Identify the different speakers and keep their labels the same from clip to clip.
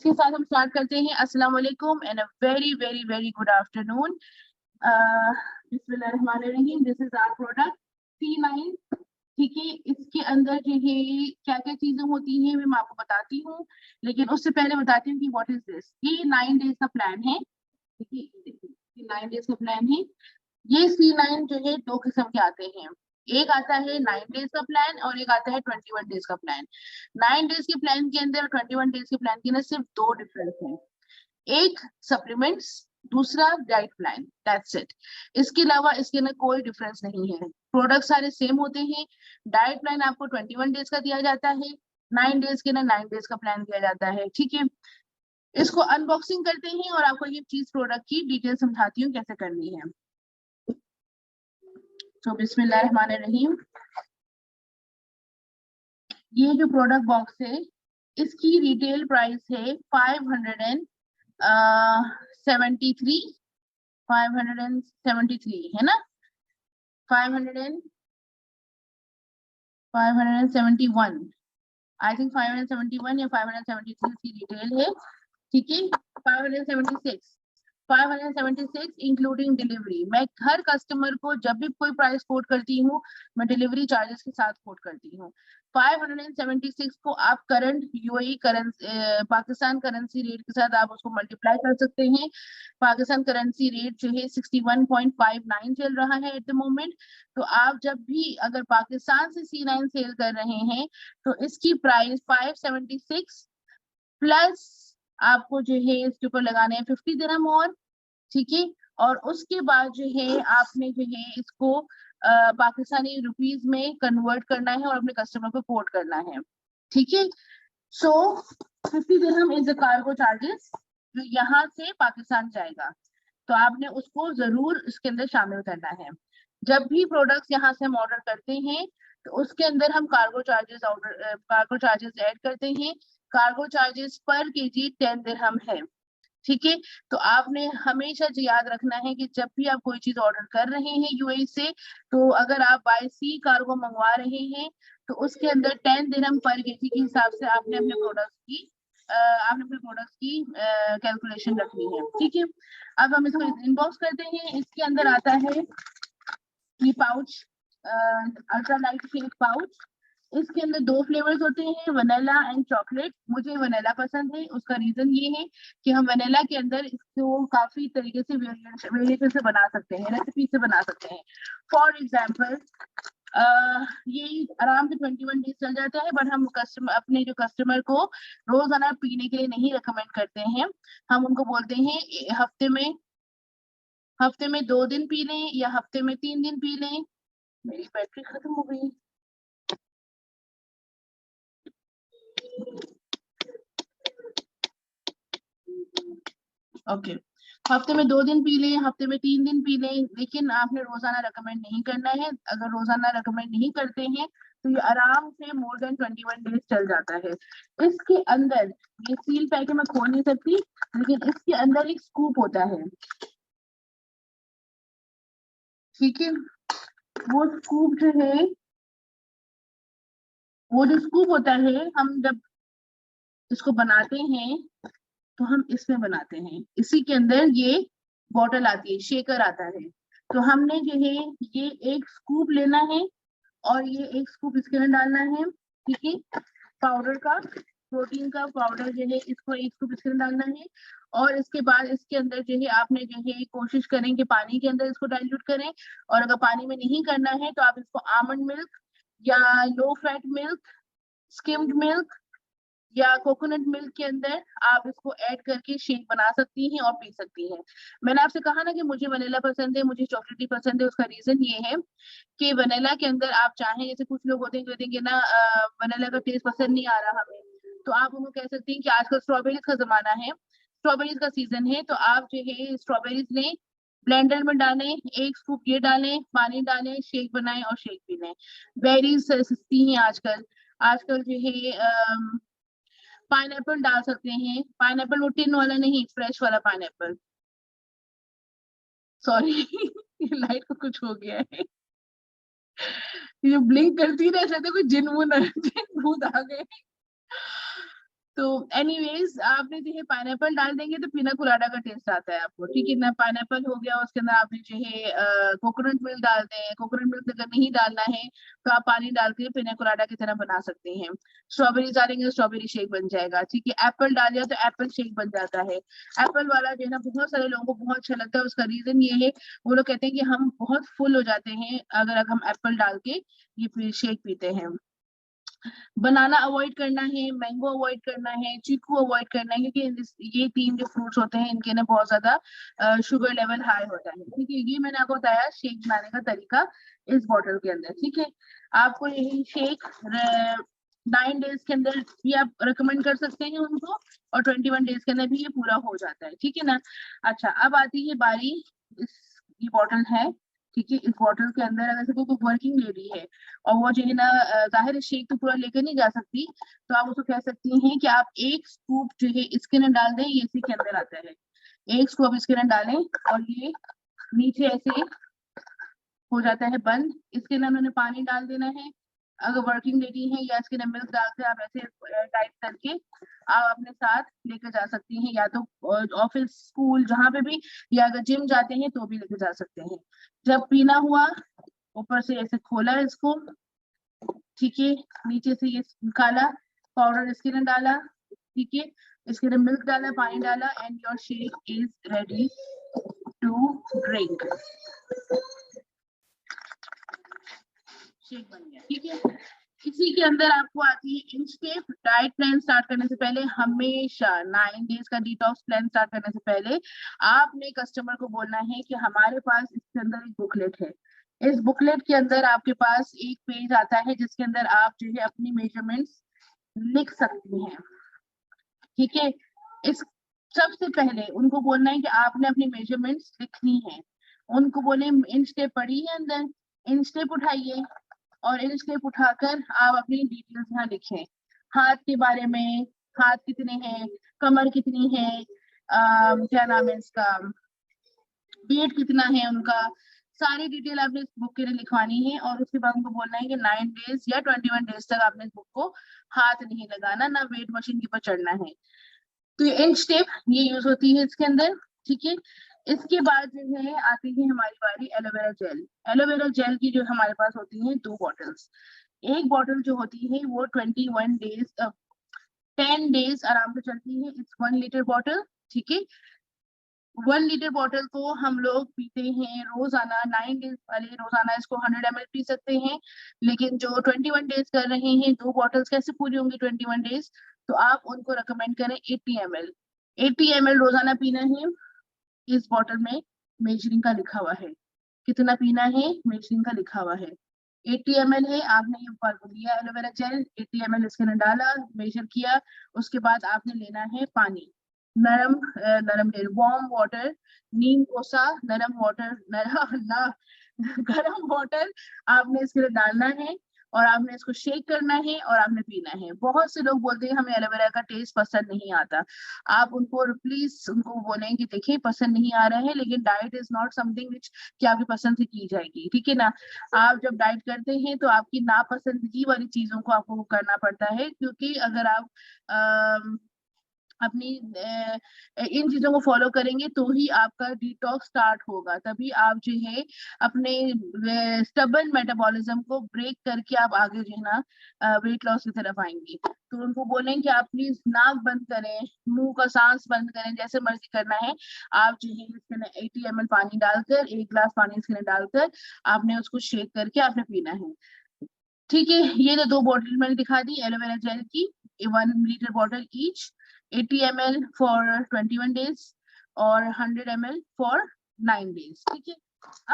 Speaker 1: इसके साथ हम स्टार्ट करते हैं। अस्सलाम वालेकुम and a very very very good afternoon. बिस्मिल्लाहिर्रहमानिर्रहीम। This is our product C9। ठीक है, इसके अंदर जो है क्या क्या चीजें होती हैं मैं आपको बताती हूँ, लेकिन उससे पहले बताती हूँ कि व्हाट इज दिस। ये 9 डेज का प्लान है। ठीक है, देखिए 9 डेज का प्लान है। ये C9 जो है दो किस्म के आते हैं। एक आता है 9 डेज का प्लान और एक आता है 21 डेज का प्लान। 9 डेज के प्लान के अंदर और 21 डेज के प्लान के अंदर सिर्फ दो डिफरेंस है। एक सप्लीमेंट्स, दूसरा डाइट प्लान, दैट्स इट। इसके अलावा इसके अंदर कोई डिफरेंस नहीं है। प्रोडक्ट सारे सेम होते हैं। डाइट प्लान आपको 21 डेज का दिया जाता है, 9 डेज के अंदर 9 डेज का प्लान दिया जाता है। ठीक है, इसको अनबॉक्सिंग करते हैं और आपको ये चीज प्रोडक्ट की डिटेल समझाती हूँ कैसे करनी है। तो बिस्मिल्लाहिर्रहमानिर्रहीम। ये जो प्रोडक्ट बॉक्स है इसकी रिटेल प्राइस है 573 है ना, 571 आई थिंक 571 या 573 की रिटेल है। ठीक है, 576 इंक्लूडिंग डिलीवरी। मैं हर कस्टमर को जब भी कोई प्राइस कोट करती हूँ मैं डिलीवरी चार्जेस के साथ कोट करती हूँ। 576 को आप current UAE currency Pakistan currency rate के साथ आप उसको मल्टीप्लाई कर सकते हैं। पाकिस्तान करेंसी रेट जो है 61.59 चल रहा है एट द मोमेंट। तो आप जब भी अगर पाकिस्तान से C9 सेल कर रहे हैं तो इसकी प्राइस 576 प्लस आपको जो है इसके ऊपर लगाने हैं 50 दिरहम और। ठीक है, और उसके बाद जो है आपने जो है इसको पाकिस्तानी रुपीस में कन्वर्ट करना है और अपने कस्टमर को कोट करना है। ठीक है, सो 50 दिरहम इज द कार्गो चार्जेस जो यहाँ से पाकिस्तान जाएगा। तो आपने उसको जरूर इसके अंदर शामिल करना है। जब भी प्रोडक्ट्स यहाँ से हम ऑर्डर करते हैं तो उसके अंदर हम कार्गो चार्जेस ऐड करते हैं। कार्गो चार्जेस पर केजी 10 दिरहम है। ठीक है, तो आपने हमेशा याद रखना है कि जब भी आप कोई चीज ऑर्डर कर रहे हैं यूएई से, तो अगर आप बाय सी कार्गो मंगवा रहे हैं तो उसके अंदर 10 दिरहम पर केजी के हिसाब से आपने अपने प्रोडक्ट्स की कैलकुलेशन रखनी है। ठीक है, अब हम इसको इनबॉक्स करते हैं। इसके अंदर आता है ये pouch, ultra light shake pouch. इसके अंदर दो फ्लेवर्स होते हैं, वनीला एंड चॉकलेट। मुझे वनीला पसंद है, उसका रीजन ये है कि हम वनीला के अंदर इसको काफी तरीके से वेरिएशन से बना सकते हैं, रेसिपी से बना सकते हैं। फॉर एग्जाम्पल ये आराम से 21 डेज चल जाता है, बट हम अपने जो कस्टमर को रोजाना पीने के लिए नहीं रिकमेंड करते हैं। हम उनको बोलते हैं हफ्ते में 2 दिन पी लें या हफ्ते में 3 दिन पी लें। मेरी बैटरी खत्म हो गई। ओके, हफ्ते में 2 दिन पी लें, हफ्ते में 3 दिन पी लें, लेकिन आपने रोजाना रेकमेंड नहीं करना है। अगर रोजाना रेकमेंड नहीं करते हैं तो ये आराम से मोर देन 21 डेज चल जाता है। इसके अंदर ये सील पैक मैं खोल नहीं सकती, लेकिन इसके अंदर एक स्कूप होता है। ठीक है, वो स्कूप जो है, वो जो स्कूप होता है, हम जब इसको बनाते हैं तो हम इसमें बनाते हैं। इसी के अंदर ये बॉटल आती है, शेकर आता है। तो हमने जो है ये एक स्कूप लेना है और ये एक स्कूप इसके अंदर डालना है। ठीक है, पाउडर का, प्रोटीन का पाउडर जो है इसको एक स्कूप इसके अंदर डालना है। और इसके बाद इसके अंदर जो है आपने जो है कोशिश करें कि पानी के अंदर इसको डाइल्यूट करें। और अगर पानी में नहीं करना है तो आप इसको आमंड मिल्क या low fat milk, skimmed milk या कोकोनट मिल्क के अंदर आप इसको ऐड करके शेक बना सकती हैं और पी सकती हैं। मैंने आपसे कहा ना कि मुझे वनीला पसंद है, मुझे चॉकलेटी पसंद है। उसका रीजन ये है कि वनीला के अंदर आप चाहें, जैसे कुछ लोग होते हैं कहते हैं कि ना वनीला का टेस्ट पसंद नहीं आ रहा हमें, तो आप उनको कह सकते हैं कि आजकल स्ट्रॉबेरीज का जमाना है, स्ट्रॉबेरीज का सीजन है, तो आप जो है स्ट्रॉबेरीज लें, ब्लेंडर में डालें, एक स्कूप ये डालें, पानी डालें, शेक बनाएं और शेक पी लें। बेरीज सस्ती हैं आजकल। आजकल जो है पाइनएप्पल डाल सकते हैं। पाइनएप्पल वो टिन वाला नहीं, फ्रेश वाला पाइनएप्पल। सॉरी लाइट को कुछ हो गया है, ये ब्लिंक करती है, ऐसा लगता है कोई जिन भूत आ गए। तो एनीवेज आपने जो है पाइनएप्पल डाल देंगे तो पिना कोलाडा का टेस्ट आता है आपको, ठीक है ना। पाइनएप्पल हो गया, उसके अंदर आपने जो है कोकोनट मिल्क डाल दें। कोकोनट मिल्क अगर नहीं डालना है तो आप पानी डाल के पिना कोलाडा की तरह बना सकते हैं। स्ट्रॉबेरी डालेंगे स्ट्रॉबेरी शेक बन जाएगा, ठीक है। एप्पल डाल दिया तो एप्पल शेक बन जाता है। एप्पल वाला जो है ना बहुत सारे लोगों को बहुत अच्छा लगता है। उसका रीजन ये है, वो लोग कहते हैं कि हम बहुत फुल हो जाते हैं अगर हम एप्पल डाल के ये शेक पीते हैं। बनाना अवॉइड करना है, मैंगो अवॉइड करना है, चीकू अवॉइड करना है, क्योंकि ये तीन जो फ्रूट्स होते हैं इनके ना बहुत ज्यादा शुगर लेवल हाई होता है, ठीक है। ये मैंने आपको बताया शेक बनाने का तरीका इस बॉटल के अंदर, ठीक है। आपको यही शेक 9 डेज के अंदर भी आप रिकमेंड कर सकते हैं उनको, और 21 डेज के अंदर भी ये पूरा हो जाता है, ठीक है ना। अच्छा, अब आती है बारी ये बॉटल है, ठीक है। इस बॉटल के अंदर अगर कोई वर्किंग लेडी है और वो जो है ना जाहिर है शेक तो पूरा लेकर नहीं जा सकती, तो आप उसको कह सकती हैं कि आप एक स्कूप जो है इसके अंदर डाल दें, ये इसी के अंदर आता है। एक स्कूप इसके अंदर डालें और ये नीचे ऐसे हो जाता है बंद। इसके अंदर उन्होंने पानी डाल देना है। अगर वर्किंग लेडी है या इसके अंदर मिल्क डालकर आप ऐसे टाइप करके आप अपने साथ लेकर जा सकती हैं, या तो ऑफिस स्कूल जहाँ पे भी, या अगर जिम जाते हैं तो भी लेकर जा सकते हैं। जब पीना हुआ ऊपर से ऐसे खोला इसको, ठीक है। नीचे से ये निकाला, पाउडर इसके अंदर डाला, ठीक है। इसके अंदर मिल्क डाला, पानी डाला, and your shake is ready to drink. Shake बन गया, ठीक है। इसी के अंदर आपको आती है इंचटेप। डाइट प्लान स्टार्ट करने से पहले हमेशा 9 डेज का डिटॉक्स प्लान स्टार्ट करने से पहले आपने कस्टमर को बोलना है कि हमारे पास इसके अंदर एक बुकलेट है। इस बुकलेट के अंदर आपके पास एक पेज आता है जिसके अंदर आप जो है अपनी मेजरमेंट्स लिख सकती हैं, ठीक है। इस सबसे पहले उनको बोलना है कि आपने अपनी मेजरमेंट्स लिखनी है। उनको बोले इंच टेप पड़ी है अंदर, इंच टेप उठाइए और इंच टेप उठाकर आप अपनी डिटेल्स यहाँ लिखें। हाथ के बारे में, हाथ कितने हैं, कमर कितनी है, क्या नाम है इसका, वेट कितना है उनका, सारी डिटेल आपने इस बुक के लिए लिखवानी है। और उसके बाद उनको बोलना है कि 9 डेज या 21 डेज तक आपने इस बुक को हाथ नहीं लगाना, ना वेट मशीन के ऊपर चढ़ना है। तो ये इंच टेप ये यूज होती है इसके अंदर, ठीक है। इसके बाद जो है आती है हमारी बारी एलोवेरा जेल। एलोवेरा जेल की जो हमारे पास होती है 2 बॉटल्स। एक बॉटल जो होती है वो 21 डेज 10 डेज आराम से चलती है। इट्स 1 लीटर बॉटल, ठीक है। 1 लीटर बॉटल को हम लोग पीते हैं रोजाना। 9 डेज वाले रोजाना इसको 100 ml पी सकते हैं, लेकिन जो 21 डेज कर रहे हैं 2 बॉटल्स कैसे पूरी होंगी 21 डेज, तो आप उनको रिकमेंड करें 80 ml। 80 ml रोजाना पीना है। इस बॉटल में मेजरिंग का लिखा हुआ है, कितना पीना है मेजरिंग का लिखा हुआ है। 80 ml है, आपने ये लिया एलोवेरा जेल, 80 ml इसके अंदर डाला, मेजर किया। उसके बाद आपने लेना है पानी, नरम नरम वार्म वाटर, नीम कोसा नरम वाटर, गरम वाटर आपने इसके लिए डालना है और आपने इसको शेक करना है और आपने पीना है। बहुत से लोग बोलते हैं हमें एलोवेरा का टेस्ट पसंद नहीं आता। आप उनको प्लीज उनको बोलें कि देखिए पसंद नहीं आ रहा है, लेकिन diet is not something which कि आपकी पसंद से की जाएगी, ठीक है ना। आप जब डाइट करते हैं तो आपकी नापसंदगी वाली चीजों को आपको करना पड़ता है, क्योंकि अगर आप अपनी इन चीजों को फॉलो करेंगे तो ही आपका डिटॉक्स स्टार्ट होगा, तभी आप जो है अपने स्टबर्न मेटाबॉलिज्म को ब्रेक करके आप आगे जो है ना वेट लॉस की तरफ आएंगे। तो उनको बोलें कि आप प्लीज नाक बंद करें, मुंह का सांस बंद करें, जैसे मर्जी करना है। आप जो है इसके अंदर 80 ml पानी डालकर, 1 गिलास पानी इसके अंदर डालकर आपने उसको शेक करके आपने पीना है, ठीक है। ये तो 2 बॉटल मैंने दिखा दी एलोवेरा जेल की, 1 litre bottle each, 80 ml for 21 days और 100 ml फॉर 9 डेज, ठीक है।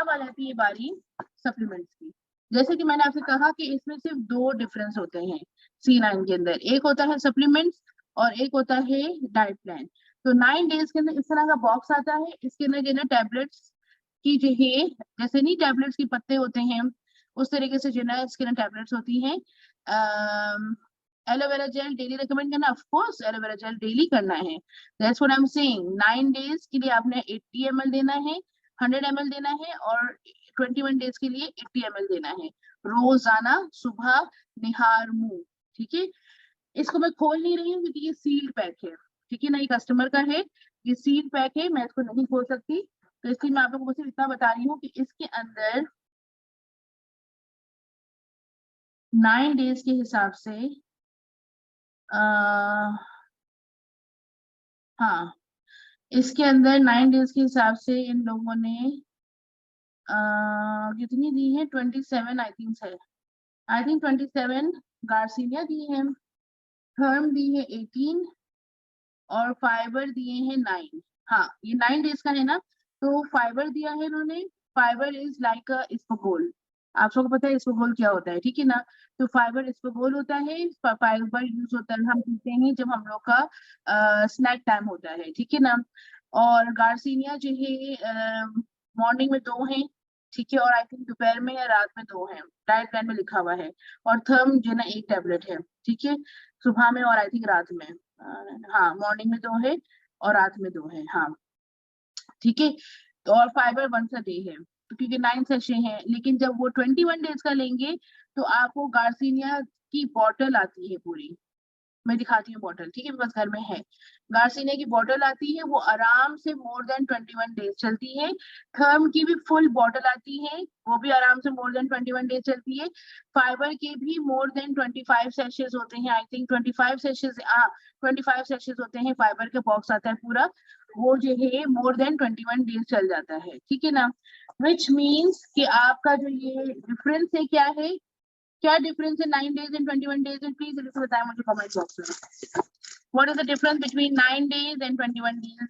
Speaker 1: अब आ जाती है बारी सप्लीमेंट्स की। जैसे कि मैंने आपसे कहा कि इसमें सिर्फ 2 डिफरेंस होते हैं C9 के अंदर, एक होता है सप्लीमेंट्स और एक होता है डाइट प्लान। तो 9 डेज के अंदर इस तरह का बॉक्स आता है, इसके अंदर जो है टैबलेट्स की जो है, जैसे नहीं टैबलेट्स के पत्ते होते हैं उस तरीके से जो है इसके अंदर टैबलेट्स होती हैं। एलोवेरा जेल डेली रिकमेंड करना, of course aloe vera gel daily करना है, that's what I am saying. 9 days के लिए आपने 80 ml देना है, 100 ml देना है, और 21 डेज के लिए 80 ml देना है रोजाना सुबह निहार मुंह, ठीक है। इसको मैं खोल नहीं रही हूँ क्योंकि ये सील्ड पैक है, ठीक है ना, ये कस्टमर का है, ये सील्ड पैक है, मैं इसको नहीं खोल सकती, तो इसलिए मैं आप लोगों को सिर्फ इतना बता रही हूँ कि इसके अंदर 9 डेज के हिसाब से हाँ, इसके अंदर 9 डेज के हिसाब से इन लोगों ने कितनी दी है, 27 आई थिंक है, आई थिंक 27 गार्सिनिया दी है, थर्म दी है 18 और फाइबर दिए हैं 9। हाँ, ये 9 डेज का है ना, तो फाइबर दिया है इन्होंने, फाइबर इज लाइक अ इसबगोल, आप सबको पता है इसबगोल क्या होता है, ठीक है ना, तो फाइबर इसबगोल होता है, फाइबर यूज होता है, हम पीते हैं जब हम लोग का स्नैक टाइम होता है, ठीक है ना, और गार्सिनिया जो है मॉर्निंग में 2 हैं, ठीक है, और आई थिंक दोपहर में या रात में 2 हैं, डाइट प्लान में लिखा हुआ है, और थर्म जो है ना 1 टैबलेट है, ठीक है, सुबह में और आई थिंक रात में, हाँ मॉर्निंग में 2 है और रात में 2 है, हाँ ठीक है, तो और फाइबर 1 अ डे है, तो क्योंकि 9 सेशन है, लेकिन जब वो 21 डेज का लेंगे तो आपको गार्सिनिया की बॉटल आती है पूरी, मैं दिखाती हूँ बॉटल, ठीक है, बस घर में है, गार्सिनिया की बॉटल आती है, वो आराम से मोर देन 21 डेज चलती है, थर्म की भी फुल बॉटल आती है, वो भी आराम से मोर देन 21 डेज चलती है, फाइबर के भी मोर देन 25 सेशेस होते हैं, आई थिंक 25 सेशेस, 25 सेशेस होते हैं, फाइबर का बॉक्स आता है पूरा, वो जो है मोर देन 21 डेज चल जाता है, ठीक है ना, विच मीन्स कि आपका जो ये डिफरेंस है क्या है, क्या डिफरेंस है 9 डेज एंड 21 डेज में, प्लीज जल्दी से बताएं मुझे कमेंट बॉक्स में, what is the difference between 9 days and 21 days,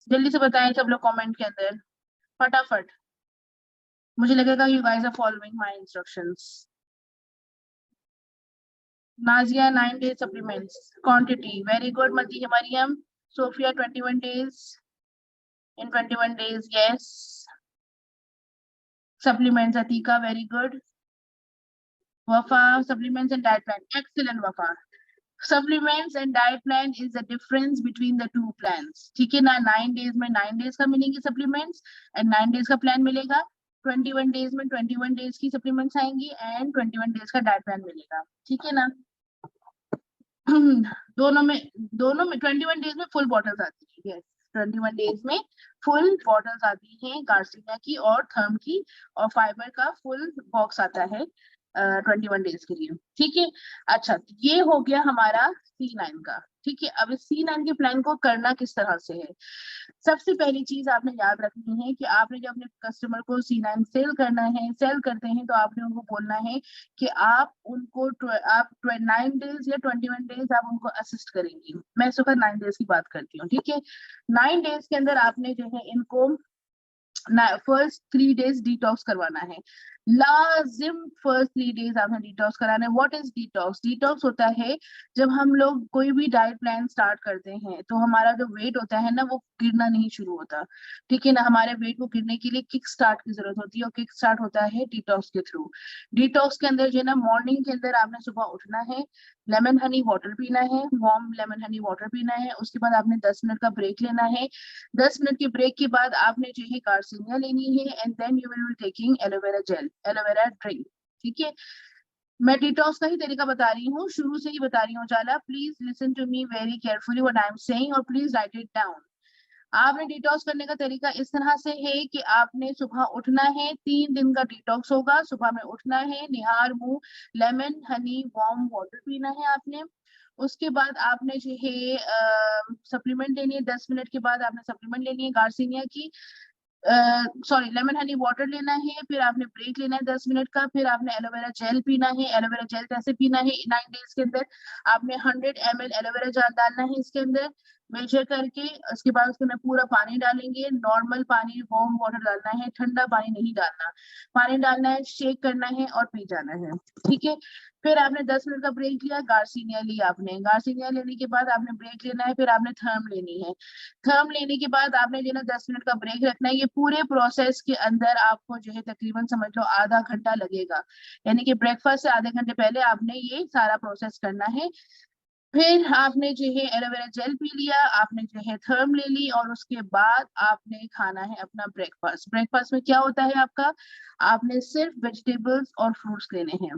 Speaker 1: जल्दी से बताएं सब लोग कमेंट के अंदर फटाफट, मुझे लगेगा you guys are following my instructions. Nazia 9 days supplements quantity very good, Mariam, Sofia 21 days, in 21 days, yes, supplements, Atika, very good, Wafa, supplements and diet plan, excellent Wafa, supplements and diet plan is the difference between the two plans, ठीक है ना, 9 days में 9 days का मिलेंगे supplements and 9 days का plan मिलेगा, 21 days में 21 days की सप्लीमेंट्स आएंगी एंड 21 डेज का डाइट प्लान मिलेगा, ठीक है ना, दोनों में 21 डेज में फुल बॉटल्स आती है, यस 21 डेज में फुल बॉटल्स आती हैं गार्सिनिया की और थर्म की, और फाइबर का फुल बॉक्स आता है 21 डेज के लिए, ठीक है। अच्छा, तो ये हो गया हमारा C9 का, ठीक है, अब इस C9 के प्लान को करना किस तरह से है, सबसे पहली चीज आपने याद रखनी है कि आपने जब अपने कस्टमर को C9 सेल करना है, सेल करते हैं, तो आपने उनको बोलना है कि आप उनको आप 9 डेज या 21 डेज आप उनको असिस्ट करेंगी, मैं इस वक्त 9 डेज की बात करती हूँ, ठीक है, 9 डेज के अंदर आपने जो है इनको फर्स्ट 3 डेज डिटॉक्स करवाना है, लाजिम फर्स्ट 3 डेज आपने डिटॉक्स कराना है। व्हाट इज डिटॉक्स, डिटॉक्स होता है जब हम लोग कोई भी डाइट प्लान स्टार्ट करते हैं तो हमारा जो वेट होता है ना वो गिरना नहीं शुरू होता, ठीक है ना, हमारे वेट को गिरने के लिए किक स्टार्ट की जरूरत होती है, और किक स्टार्ट होता है डिटॉक्स के थ्रू। डिटॉक्स के अंदर जो है ना, मॉर्निंग के अंदर आपने सुबह उठना है, लेमन हनी वाटर पीना है, वार्म लेमन हनी वाटर पीना है, उसके बाद आपने 10 मिनट का ब्रेक लेना है, 10 मिनट के ब्रेक के बाद आपने जो है गार्सिनिया लेनी है, and then you will be taking aloe vera gel, aloe vera drink, ठीक है, मैं डिटॉक्स का ही तरीका बता रही हूँ, शुरू से ही बता रही हूँ, Jala please listen to me very carefully what I am saying, और प्लीज राइट इट डाउन। आपने डिटॉक्स करने का तरीका इस तरह से है कि आपने सुबह उठना है, 3 दिन का डिटॉक्स होगा, सुबह में उठना है, निहार मुंह लेमन हनी वार्म वाटर पीना है आपने, उसके बाद आपने जो है सप्लीमेंट लेनी है, 10 मिनट के बाद आपने सप्लीमेंट लेनी है गार्सिनिया की, सॉरी लेमन हनी वाटर लेना है, फिर आपने ब्रेक लेना है 10 मिनट का, फिर आपने एलोवेरा जेल पीना है, एलोवेरा जेल कैसे पीना है 9 डेज के अंदर, आपने 100 ml एलोवेरा जेल डालना है इसके अंदर मेजर करके, उसके बाद उसके अंदर पूरा पानी डालेंगे, नॉर्मल पानी वार्म वाटर डालना है, ठंडा पानी नहीं डालना, पानी डालना है, शेक करना है और पी जाना है, ठीक है, फिर आपने 10 मिनट का ब्रेक लिया, गार्सिनिया लिया, आपने गार्सिनिया लेने के बाद आपने ब्रेक लेना है, फिर आपने थर्म लेनी है, थर्म लेने के बाद आपने जो है ना 10 मिनट का ब्रेक रखना है, ये पूरे प्रोसेस के अंदर आपको जो है तकरीबन समझ लो आधा घंटा लगेगा, यानी कि ब्रेकफास्ट से आधे घंटे पहले आपने ये सारा प्रोसेस करना है, फिर आपने जो है एलोवेरा जेल पी लिया, आपने जो है थर्म ले ली, और उसके बाद आपने खाना है अपना ब्रेकफास्ट, ब्रेकफास्ट में क्या होता है आपका, आपने सिर्फ वेजिटेबल्स और फ्रूट्स लेने हैं,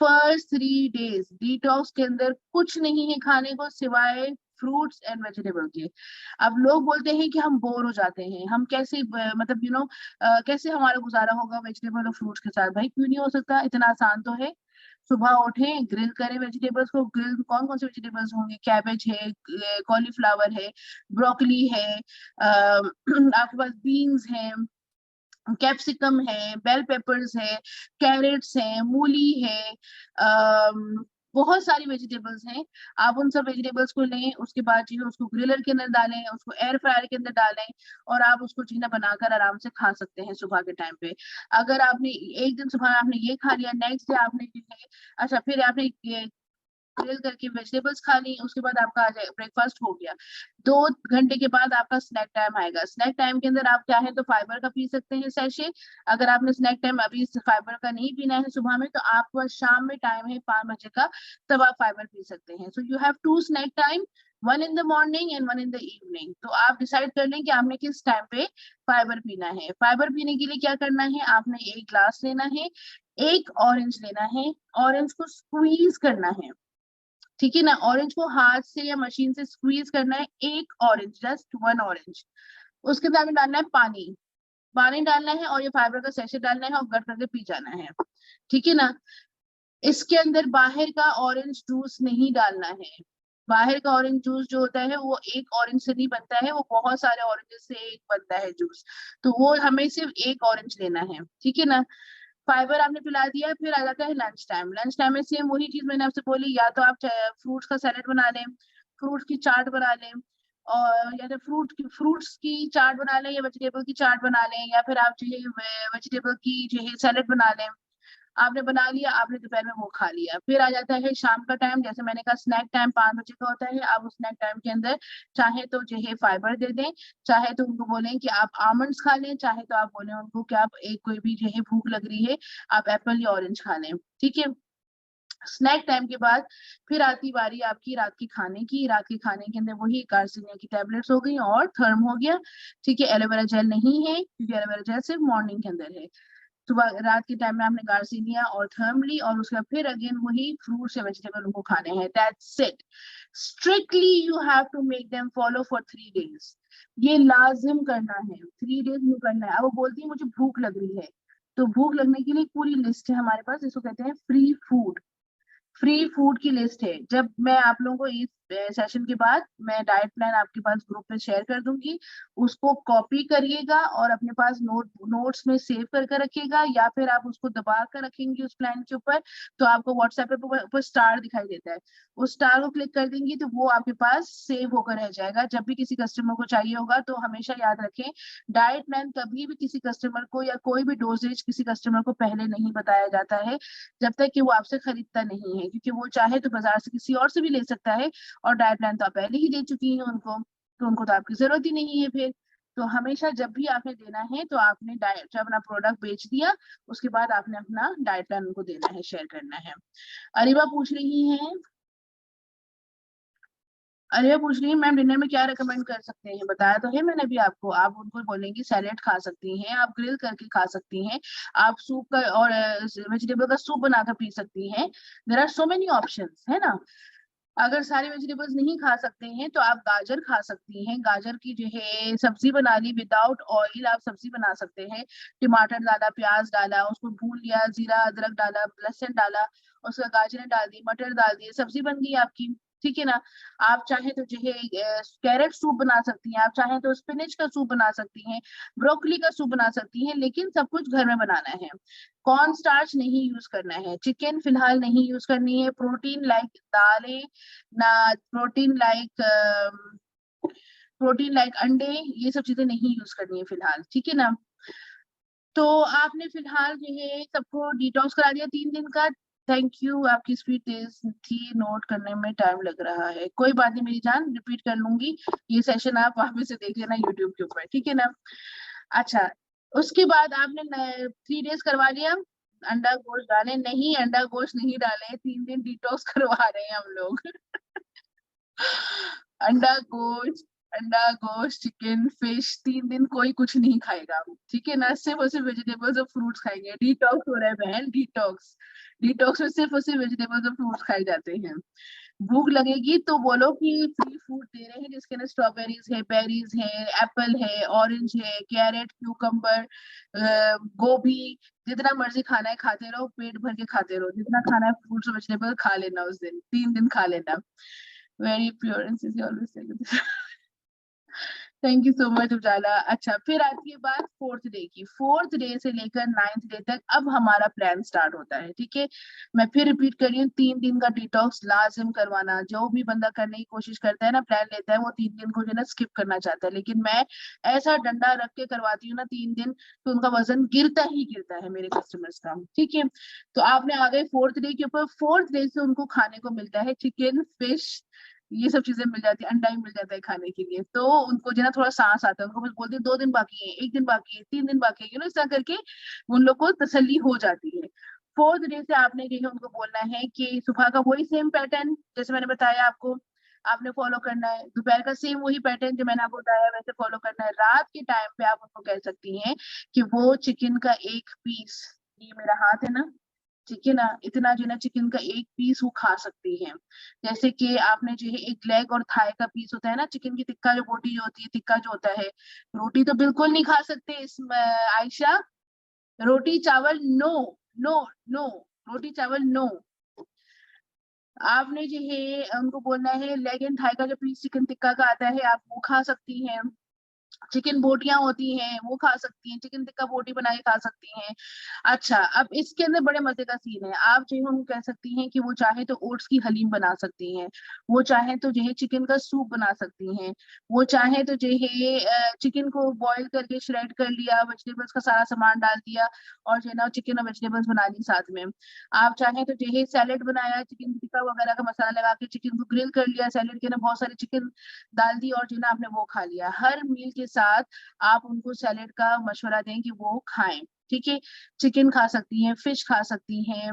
Speaker 1: फर्स्ट 3 डेज डिटॉक्स के अंदर कुछ नहीं है खाने को सिवाय फ्रूट्स एंड वेजिटेबल के। अब लोग बोलते हैं कि हम बोर हो जाते हैं, हम कैसे मतलब कैसे हमारा गुजारा होगा वेजिटेबल और फ्रूट्स के साथ। भाई क्यों नहीं हो सकता, इतना आसान तो है। सुबह उठें, ग्रिल करें वेजिटेबल्स को। ग्रिल कौन कौन से वेजिटेबल्स होंगे? कैबेज है, कॉलीफ्लावर है, ब्रोकली है, आपके पास बीन्स है, कैप्सिकम है, बेल पेपर्स है, कैरेट्स है, मूली है, बहुत सारी वेजिटेबल्स हैं। आप उन सब वेजिटेबल्स को लें, उसके बाद जो है उसको ग्रिलर के अंदर डालें, उसको एयर फ्रायर के अंदर डालें, और आप उसको जो है ना बनाकर आराम से खा सकते हैं सुबह के टाइम पे। अगर आपने एक दिन सुबह आपने ये खा लिया, नेक्स्ट डे आपने जो है, अच्छा फिर आपने ग्रिल करके वेजिटेबल्स खा ली, उसके बाद आपका आ जाए ब्रेकफास्ट हो गया। 2 घंटे के बाद आपका स्नैक टाइम आएगा। स्नैक टाइम के अंदर आप चाहे तो फाइबर का पी सकते हैं सैशे। अगर आपने स्नैक टाइम अभी फाइबर का नहीं पीना है सुबह में, तो आपको शाम में टाइम है 5 बजे का, तब आप फाइबर पी सकते हैं। So you have 2 snack time, 1 in the morning and 1 in the evening. तो आप डिसाइड कर लें कि आपने किस टाइम पे फाइबर पीना है। फाइबर पीने के लिए क्या करना है, आपने 1 ग्लास लेना है, एक ऑरेंज लेना है, ऑरेंज को स्क्वीज करना है, ठीक है ना। ऑरेंज को हाथ से या मशीन से स्क्वीज करना है, एक ऑरेंज, जस्ट 1 ऑरेंज। उसके बाद में डालना है पानी, पानी डालना है और ये फाइबर का सेशे डालना है और गट करके पी जाना है, ठीक है ना। इसके अंदर बाहर का ऑरेंज जूस नहीं डालना है। बाहर का ऑरेंज जूस जो होता है वो एक ऑरेंज से नहीं बनता है, वो बहुत सारे ऑरेंज से एक बनता है जूस। तो वो हमें सिर्फ एक ऑरेंज लेना है, ठीक है ना। फाइबर आपने पिला दिया, फिर आ जाता है लंच टाइम। लंच टाइम में सेम वही चीज मैंने आपसे बोली, या तो आप फ्रूट्स का सैलेड बना लें, फ्रूट्स की चाट बना लें, और या तो फ्रूट्स की चाट बना लें, या वेजिटेबल की चाट बना लें, या फिर आप जो है वेजिटेबल की जो है सैलेड बना लें। आपने बना लिया, आपने दोपहर में वो खा लिया। फिर आ जाता है शाम का टाइम, जैसे मैंने कहा स्नैक टाइम 5 बजे का होता है। आप उस स्नैक टाइम के अंदर चाहे तो जो है फाइबर दे दें, चाहे तो उनको बोलें कि आप आमंड्स खा लें, चाहे तो आप बोलें उनको कि आप एक कोई भी जो है भूख लग रही है आप एप्पल या ऑरेंज खा लें, ठीक है। स्नैक टाइम के बाद फिर आती बारी आपकी रात के खाने की। रात के खाने के अंदर वही गार्सिनिया की टैबलेट्स हो गई और थर्म हो गया, ठीक है। एलोवेरा जेल नहीं है क्योंकि एलोवेरा जेल सिर्फ मॉर्निंग के अंदर है। सुबह रात के टाइम में आपने गार्सिनिया और थर्म ली, और उसका फिर अगेन वही फ्रूट्स या वेजिटेबल उनको खाने हैं, that's it. Strictly you have to make them follow for 3 days. ये लाजिम करना है, 3 डेज में करना है। अब वो बोलती है मुझे भूख लग रही है, तो भूख लगने के लिए पूरी लिस्ट है हमारे पास, इसको कहते हैं फ्री फूड। फ्री फूड की लिस्ट है। जब मैं आप लोगों को इस सेशन के बाद मैं डाइट प्लान आपके पास ग्रुप में शेयर कर दूंगी, उसको कॉपी करिएगा और अपने पास नोट्स में सेव करके रखिएगा, या फिर आप उसको दबा कर रखेंगे उस प्लान के ऊपर, तो आपको व्हाट्सएप पे ऊपर स्टार दिखाई देता है, उस स्टार को क्लिक कर देंगी तो वो आपके पास सेव होकर रह जाएगा। जब भी किसी कस्टमर को चाहिए होगा तो हमेशा याद रखें, डाइट प्लान कभी भी किसी कस्टमर को या कोई भी डोजेज किसी कस्टमर को पहले नहीं बताया जाता है, जब तक कि वो आपसे खरीदता नहीं है, क्योंकि वो चाहे तो बाजार से किसी और से भी ले सकता है, और डाइट प्लान तो आप पहले ही दे चुकी हैं उनको, तो उनको तो आपकी जरूरत ही नहीं है फिर। तो हमेशा जब भी आपने देना है तो आपने डाइट जब अपना प्रोडक्ट बेच दिया उसके बाद आपने अपना डाइट प्लान उनको देना है, शेयर करना है। अरीबा पूछ रही है, अरे पूछ रही है मैम डिनर में क्या रिकमेंड कर सकते हैं? बताया तो है मैंने अभी आपको। आप उनको बोलेंगे सैलेड खा सकती हैं, आप ग्रिल करके खा सकती हैं, आप सूप का और वेजिटेबल का सूप बनाकर पी सकती हैं। There are so many options, है ना। अगर सारी वेजिटेबल्स नहीं खा सकते हैं तो आप गाजर खा सकती हैं। गाजर की जो है सब्जी बना ली, विदाउट ऑयल आप सब्जी बना सकते हैं। टमाटर डाला, प्याज डाला, उसको भून लिया, जीरा अदरक डाला, लहसुन डाला, उसका गाजरें डाल दी, मटर डाल दिए, सब्जी बन गई आपकी, ठीक है ना। आप चाहे तो जो है कैरेट सूप बना सकती हैं, आप चाहे तो स्पिनच का सूप बना सकती हैं, ब्रोकली का सूप बना सकती हैं, लेकिन सब कुछ घर में बनाना है। कॉर्न स्टार्च नहीं यूज करना है, चिकन फिलहाल नहीं यूज करनी है, प्रोटीन लाइक दालें ना, प्रोटीन लाइक अंडे, ये सब चीजें नहीं यूज करनी है फिलहाल, ठीक है ना। तो आपने फिलहाल जो है सबको डिटॉक्स करा दिया 3 दिन का। थैंक यू, आपकी स्पीड तेज थी, नोट करने में टाइम लग रहा है, कोई बात नहीं मेरी जान, रिपीट कर लूंगी। ये सेशन आप वापस से देख लेना यूट्यूब के ऊपर, ठीक है ना। अच्छा, उसके बाद आपने 3 डेज करवा लिया। अंडा गोश्त डाले नहीं, अंडा गोश्त नहीं डाले, 3 दिन डिटॉक्स करवा रहे हैं हम लोग। अंडा गोश्त, अंडा, गोश्त, चिकन, फिश 3 दिन कोई कुछ नहीं खाएगा, ठीक है ना, सिर्फ और सिर्फ वेजिटेबल्स और फ्रूट्स खाएंगे। डिटॉक्स हो रहा है बहन, डिटॉक्स। डिटॉक्स में सिर्फ और सिर्फ वेजिटेबल्स और फ्रूट्स खाए जाते हैं। भूख लगेगी तो बोलो कि फ्री फूड दे रहे हैं जिसके अंदर स्ट्रॉबेरीज है, बेरीज है, एप्पल है, ऑरेंज है, कैरेट, क्यूकम्बर, गोभी, जितना मर्जी खाना है खाते रहो, पेट भर के खाते रहो, जितना खाना है फ्रूट्स वेजिटेबल खा लेना, उस दिन 3 दिन खा लेना। Very pure and sincere always. Thank you so much Ujala. अच्छा, फिर आती है बात 4th डे की। 4th डे से लेकर 9th डे तक अब हमारा प्लान स्टार्ट होता है, ठीक है। मैं फिर रिपीट कर रही हूँ, 3 दिन का डिटॉक्स लाजिम करवाना। जो भी बंदा करने की कोशिश करता है ना, प्लान लेता है, वो 3 दिन को जो है ना स्किप करना चाहता है, लेकिन मैं ऐसा डंडा रख के करवाती हूँ ना 3 दिन, तो उनका वजन गिरता ही गिरता है मेरे कस्टमर्स का, ठीक है। तो आपने आ गए 4th डे के ऊपर। 4th डे से उनको खाने को मिलता है चिकन, फिश, ये सब चीजें मिल जाती है, अंडा ही मिल जाता है खाने के लिए। तो उनको जो है ना थोड़ा सांस आता है, उनको बस बोलते हैं 2 दिन बाकी है, 1 दिन बाकी है, 3 दिन बाकी है, इस तरह करके उन लोग को तसल्ली हो जाती है। 4th डे से आपने जो है उनको बोलना है कि सुबह का वही सेम पैटर्न जैसे मैंने बताया आपको, आपने फॉलो करना है। दोपहर का सेम वही पैटर्न जो मैंने आपको बताया वैसे फॉलो करना है। रात के टाइम पे आप उनको कह सकती हैं कि वो चिकन का एक पीस, ये मेरा हाथ है ना, ठीक है ना, इतना जो है ना चिकन का एक पीस वो खा सकती हैं। जैसे कि आपने जो है एक लेग और थाई का पीस होता है ना चिकन की, टिक्का जो बोटी जो होती है, टिक्का जो होता है। रोटी तो बिल्कुल नहीं खा सकते इसमें आयशा, रोटी चावल नो, नो, नो, रोटी चावल नो। आपने जो है उनको बोलना है लेग एंड थाई का जो पीस चिकन टिक्का का आता है आप वो खा सकती हैं। चिकन बोटियां होती हैं वो खा सकती हैं, चिकन टिक्का बोटी बना के खा सकती हैं। अच्छा, अब इसके अंदर बड़े मजे का सीन है। आप जो है हम कह सकती हैं कि वो चाहे तो ओट्स की हलीम बना सकती हैं, वो चाहे तो जो है चिकन का सूप बना सकती हैं, वो चाहे तो जो है चिकन को बॉईल करके श्रेड कर लिया, वेजिटेबल्स का सारा सामान डाल दिया और जो है ना चिकन और वेजिटेबल्स बना ली साथ में। आप चाहे तो जो है सैलेड बनाया, चिकन टिक्का वगैरह का मसाला लगा के चिकन को ग्रिल कर लिया, सैलेड के अंदर बहुत सारी चिकन डाल दी और जो है ना आपने वो खा लिया। हर मील के साथ आप उनको सैलेड का मशवरा दें कि वो खाएं, ठीक है। चिकन खा सकती हैं, फिश खा सकती हैं,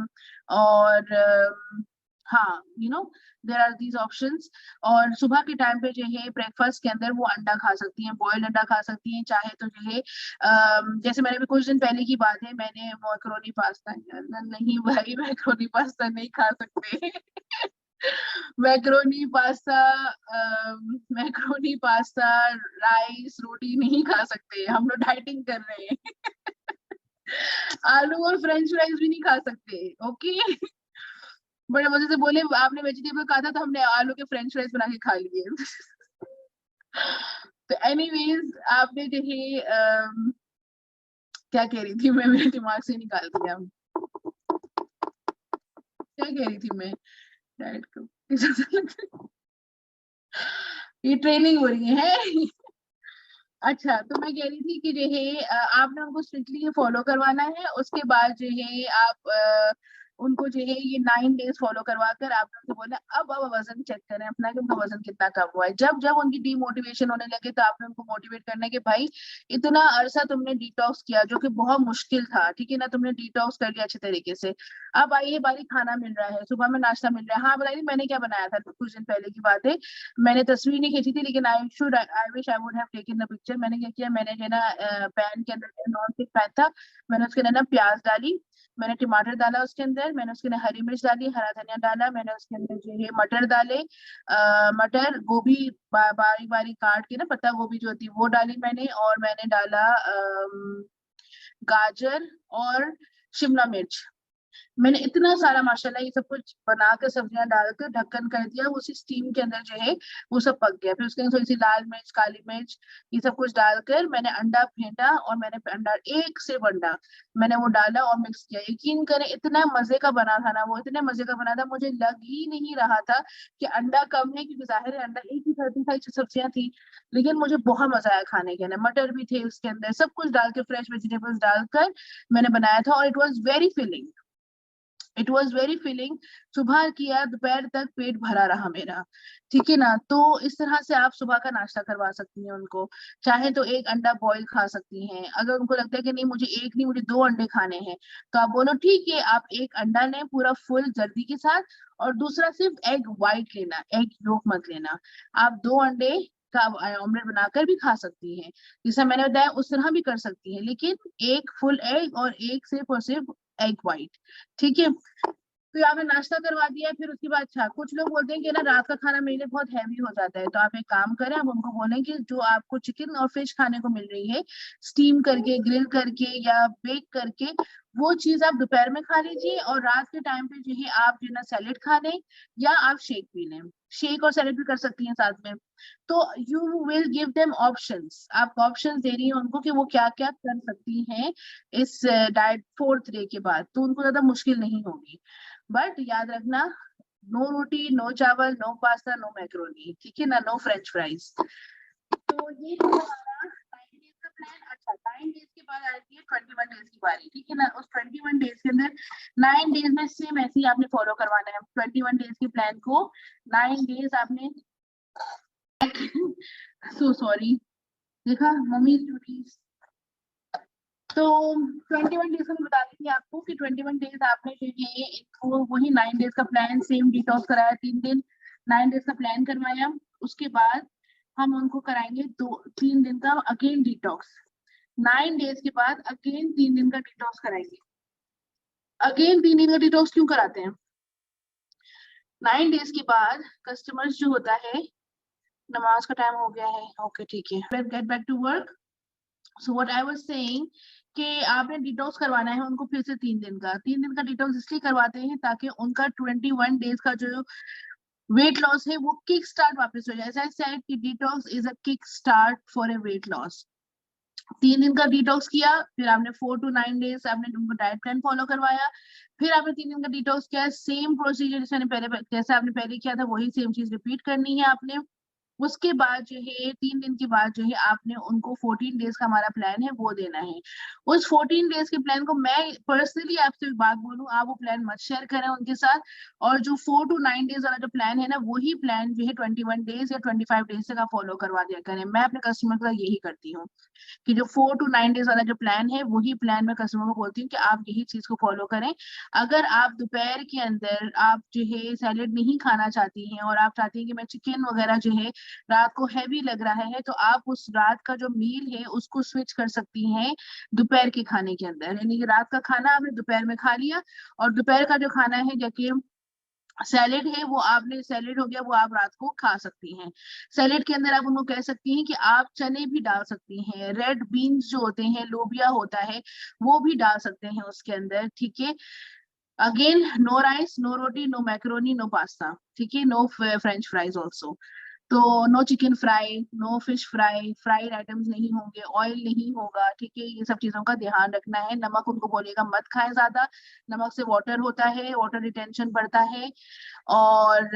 Speaker 1: और हाँ, देर आर दीज ऑप्शंस। और सुबह के टाइम पे जो है ब्रेकफास्ट के अंदर वो अंडा खा सकती हैं, बॉइल्ड अंडा खा सकती हैं, चाहे तो जो है जैसे मैंने भी कुछ दिन पहले की बात है, मैंने मैक्रोनी पास्ता, नहीं भाई मैक्रोनी पास्ता नहीं खा सकते। Macaroni pasta, macaroni pasta, rice, रोटी नहीं खा सकते, हम लोग डाइटिंग कर रहे हैं। आलू और फ्रेंच फ्राइज भी नहीं खा सकते, ओके। बड़े मजे से बोले आपने वेजिटेबल कहा था तो हमने आलू के फ्रेंच फ्राइज बना के खा लिए। तो एनीवेज आपने जो है क्या कह रही थी मैं, मेरे दिमाग से निकाल दिया। क्या कह रही थी मैं, डाइट को ये ट्रेनिंग हो रही है। अच्छा, तो मैं कह रही थी कि जो है आपने उनको स्ट्रिक्टली ये फॉलो करवाना है। उसके बाद जो है आप उनको जो है ये 9 डेज फॉलो करवा कर आपने उनको बोला अब वजन चेक करें अपना कि उनका वजन कितना कम हुआ है। जब जब उनकी डीमोटिवेशन होने लगे तो आपने उनको मोटिवेट करना है कि भाई इतना अरसा तुमने डिटॉक्स किया जो कि बहुत मुश्किल था, ठीक है ना, तुमने डिटॉक्स कर लिया अच्छे तरीके से। अब आइए बारी, खाना मिल रहा है, सुबह में नाश्ता मिल रहा है। हाँ बताइए मैंने क्या बनाया था, कुछ दिन पहले की बात है। मैंने तस्वीर नहीं खींची थी लेकिन I wish I would have taken the picture. मैंने क्या किया, मैंने जो है ना पैन के अंदर नॉन स्टिक पैन था, मैंने उसके अंदर ना प्याज डाली, मैंने टमाटर डाला उसके अंदर, मैंने उसके अंदर हरी मिर्च डाली, हरा धनिया डाला, मैंने उसके अंदर जो है मटर डाले, मटर गोभी बारीक बारीक काट के ना, पत्ता गोभी जो होती है वो डाली मैंने, और मैंने डाला गाजर और शिमला मिर्च। मैंने इतना सारा माशाल्लाह ये सब कुछ बनाकर सब्जियां डालकर ढक्कन कर दिया, उसी स्टीम के अंदर जो है वो सब पक गया। फिर उसके अंदर थोड़ी सी लाल मिर्च, काली मिर्च, ये सब कुछ डालकर मैंने अंडा फेंटा, और मैंने अंडा, एक सिर्फ अंडा मैंने वो डाला और मिक्स किया। यकीन करें इतना मजे का बना था ना वो, इतने मजे का बना था, मुझे लग ही नहीं रहा था कि अंडा कम है, क्योंकि जाहिर है अंडा एक ही सर्दी था, सब्जियां थी। लेकिन मुझे बहुत मजा आया खाने के अंदर, मटर भी थे उसके अंदर, सब कुछ डाल के फ्रेश वेजिटेबल्स डालकर मैंने बनाया था, और it was very filling, it was very filling. सुबह किया, दोपहर तक पेट भरा रहा मेरा, ठीक है ना। तो इस तरह से आप सुबह का नाश्ता करवा सकती हैं उनको। चाहे तो एक अंडा बॉईल खा सकती हैं, अगर उनको लगता है कि नहीं मुझे एक नहीं मुझे 2 अंडे खाने हैं, तो आप बोलो ठीक है, आप एक अंडा लें पूरा फुल जर्दी के साथ, और दूसरा सिर्फ एग वाइट लेना, एग योक मत लेना। आप 2 अंडे का ऑमलेट बनाकर भी खा सकती हैं, जैसा मैंने बताया उस तरह भी कर सकती हैं, लेकिन एक फुल एग और एक सिर्फ और सिर्फ एग व्हाइट। ठीक है, तो आपने नाश्ता करवा दिया, फिर उसके बाद अच्छा कुछ लोग बोलते हैं कि ना रात का खाना मेरे लिए बहुत हैवी हो जाता है, तो आप एक काम करें, आप उनको बोलें कि जो आपको चिकन और फिश खाने को मिल रही है स्टीम करके, ग्रिल करके या बेक करके, वो चीज आप दोपहर में खा लीजिए, और रात के टाइम पे जो है आप जो है ना सैलेड खा लें या आप शेक पी लें, शेक और सैलेड भी कर सकती हैं साथ में। तो you will give them options, आप ऑप्शंस दे रही हैं उनको कि वो क्या क्या कर सकती हैं इस डाइट 4th डे के बाद, तो उनको ज्यादा मुश्किल नहीं होगी। बट याद रखना, नो रोटी, नो चावल, नो पास्ता, नो मैक्रोनी, ठीक है ना, नो फ्रेंच फ्राइज। तो ये है हमारा 9 डेज का प्लान। अच्छा 9 डेज के बाद आती है 21 डेज की बारी, ठीक है ना, उस 21 डेज के अंदर 9 डेज में सेम ऐसे ही आपने फॉलो करवाना है 21 डेज के प्लान को। 9 डेज आपने सो सॉरी, देखा मम्मी ड्यूटीज। तो 21 डेज का मैं बता रही थी आपको कि 21 डेज आपने जो ये इनको वही 9 डेज का प्लान सेम डिटॉक्स कराया, 3 दिन 9 डेज का प्लान करवाया, उसके बाद हम उनको कराएंगे 3 दिन का अगेन डिटॉक्स। 9 डेज के बाद अगेन 3 दिन का डिटॉक्स कराएंगे। अगेन 3 दिन का डिटॉक्स क्यों कराते हैं? 9 डेज के बाद कस्टमर्स जो होता है, नमाज का टाइम हो गया है, ओके ठीक है, get back to work. So what I was saying कि आपने डिटॉक्स करवाना है उनको फिर से 3 दिन का। 3 दिन का डिटॉक्स इसलिए करवाते हैं ताकि उनका 21 डेज का जो वेट लॉस है वो किक स्टार्ट वापस हो जाए। एज आई सेड कि detox is a kick start for a weight loss. 3 दिन का डिटॉक्स किया, फिर आपने 4 to 9 डेज आपने उनको डाइट प्लान फॉलो करवाया, फिर आपने 3 दिन का डिटॉक्स किया, सेम प्रोसीजर जैसे आपने पहले किया था वही सेम चीज रिपीट करनी है आपने। उसके बाद जो है 3 दिन के बाद जो है आपने उनको 14 डेज का हमारा प्लान है वो देना है। उस 14 डेज के प्लान को मैं पर्सनली आपसे एक बात बोलूं, आप वो प्लान मत शेयर करें उनके साथ, और जो 4 to 9 डेज वाला जो प्लान है ना वही प्लान जो है 21 डेज या 25 डेज तक आप फॉलो करवा दिया करें। मैं अपने कस्टमर के साथ यही करती हूँ कि जो 4 to 9 डेज वाला जो प्लान है वही प्लान मैं कस्टमर को बोलती हूँ कि आप यही चीज को फॉलो करें। अगर आप दोपहर के अंदर आप जो है सैलेड नहीं खाना चाहती हैं और आप चाहती हैं कि मैं चिकन वगैरह जो है रात को हैवी लग रहा है, तो आप उस रात का जो मील है उसको स्विच कर सकती हैं दोपहर के खाने के अंदर, यानी कि रात का खाना आपने दोपहर में खा लिया और दोपहर का जो खाना है जैसे सैलेड है वो आपने सैलेड हो गया वो आप रात को खा सकती हैं। सैलेड के अंदर आप उनको कह सकती हैं कि आप चने भी डाल सकती हैं, रेड बीन्स जो होते हैं, लोबिया होता है, वो भी डाल सकते हैं उसके अंदर, ठीक है। Again no rice, no roti, no macaroni, no pasta, ठीक है, नो फ्रेंच फ्राइज ऑल्सो। तो no chicken fry, no fish fry, fried items नहीं होंगे, ऑयल नहीं होगा, ठीक है, ये सब चीजों का ध्यान रखना है। नमक उनको बोलेगा मत खाएं ज्यादा, नमक से वाटर होता है, वाटर रिटेंशन बढ़ता है। और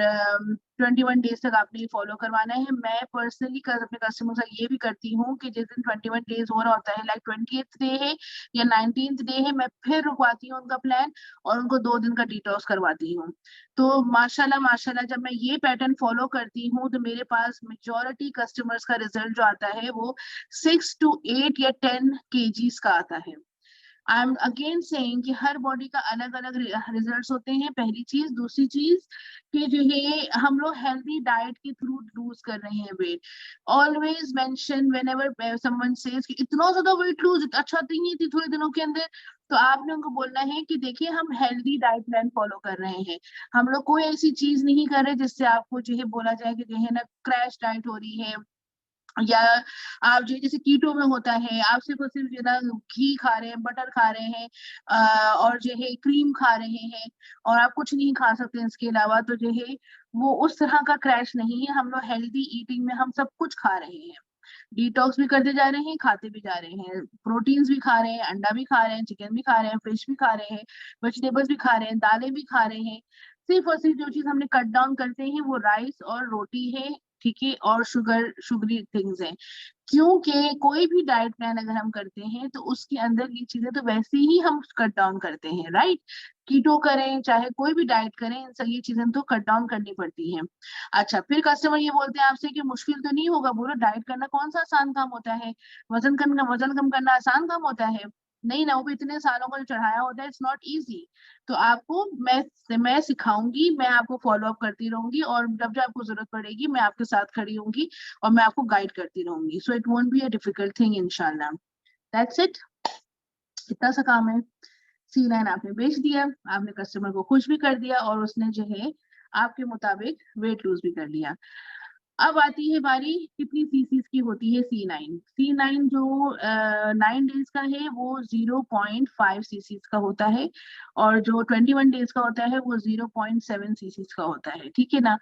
Speaker 1: 21 डेज तक आपने ये फॉलो करवाना है। मैं पर्सनली अपने कस्टमर के साथ ये भी करती हूँ कि जिस दिन 21 डेज हो रहा होता है, लाइक 20th डे है या 19th डे है, मैं फिर रुकवाती हूँ उनका प्लान और उनको 2 दिन का डिटॉक्स करवाती हूँ। तो माशाल्लाह माशाल्लाह जब मैं ये पैटर्न फॉलो करती हूँ तो मेरे पास मेजोरिटी कस्टमर्स का रिजल्ट जो आता है वो 6 to 8 या 10 kgs का आता है। आई एम अगेन सेइंग कि हर बॉडी का अलग अलग रिजल्ट्स होते हैं, पहली चीज। दूसरी चीज कि जो है हम लोग हेल्दी डाइट के थ्रू लूज कर रहे हैं weight. Always mention whenever someone says कि इतना ज्यादा वेट लूज अच्छा तो नहीं थी थोड़े दिनों के अंदर, तो आपने उनको बोलना है कि देखिए हम हेल्दी डाइट प्लान फॉलो कर रहे हैं, हम लोग कोई ऐसी चीज नहीं कर रहे जिससे आपको जो है बोला जाए कि जो है ना क्रैश डाइट हो रही है, या आप जो जैसे कीटो में होता है आप सिर्फ और सिर्फ जो है ना घी खा रहे हैं, बटर खा रहे हैं, और जो है क्रीम खा रहे हैं और आप कुछ नहीं खा सकते इसके अलावा, तो जो है वो उस तरह का क्रैश नहीं है। हम लोग हेल्दी ईटिंग में हम सब कुछ खा रहे हैं, डिटॉक्स भी करते जा रहे हैं, खाते भी जा रहे हैं, प्रोटीन्स भी खा रहे हैं, अंडा भी खा रहे हैं, चिकन भी खा रहे हैं, फिश भी खा रहे हैं, वेजिटेबल्स भी खा रहे हैं, दालें भी खा रहे हैं। सिर्फ और सिर्फ जो चीज हमने कट डाउन करते हैं वो राइस और रोटी है, ठीक है, और शुगरी थिंग्स हैं। क्योंकि कोई भी डाइट प्लान अगर हम करते हैं तो उसके अंदर ये चीजें तो वैसे ही हम कट डाउन करते हैं, राइट। कीटो करें चाहे कोई भी डाइट करें, इन सब ये चीजें तो कट डाउन करनी पड़ती हैं। अच्छा फिर कस्टमर ये बोलते हैं आपसे कि मुश्किल तो नहीं होगा, बोलो डाइट करना कौन सा आसान काम होता है, वजन कम करना आसान काम होता है। नहीं ना, वो इतने सालों का जो चढ़ाया होता है, इट्स नॉट इजी। तो आपको मैं सिखाऊंगी, मैं आपको फॉलो अप करती रहूंगी, और जब जब आपको जरूरत पड़ेगी मैं आपके साथ खड़ी होंगी और मैं आपको गाइड करती रहूंगी। So it won't be a difficult thing इंशाल्लाह। दैट्स इट, इतना सा काम है। C9 आपने बेच दिया, आपने कस्टमर को खुश भी कर दिया, और उसने जो है आपके मुताबिक वेट लूज भी कर लिया। अब आती है बारी कितनी सीसीज की होती है C9 जो 9 डेज का है वो 0.5 सीसीज का होता है, और जो 21 डेज का होता है वो 0.7 सीसीज का होता है, ठीक है ना।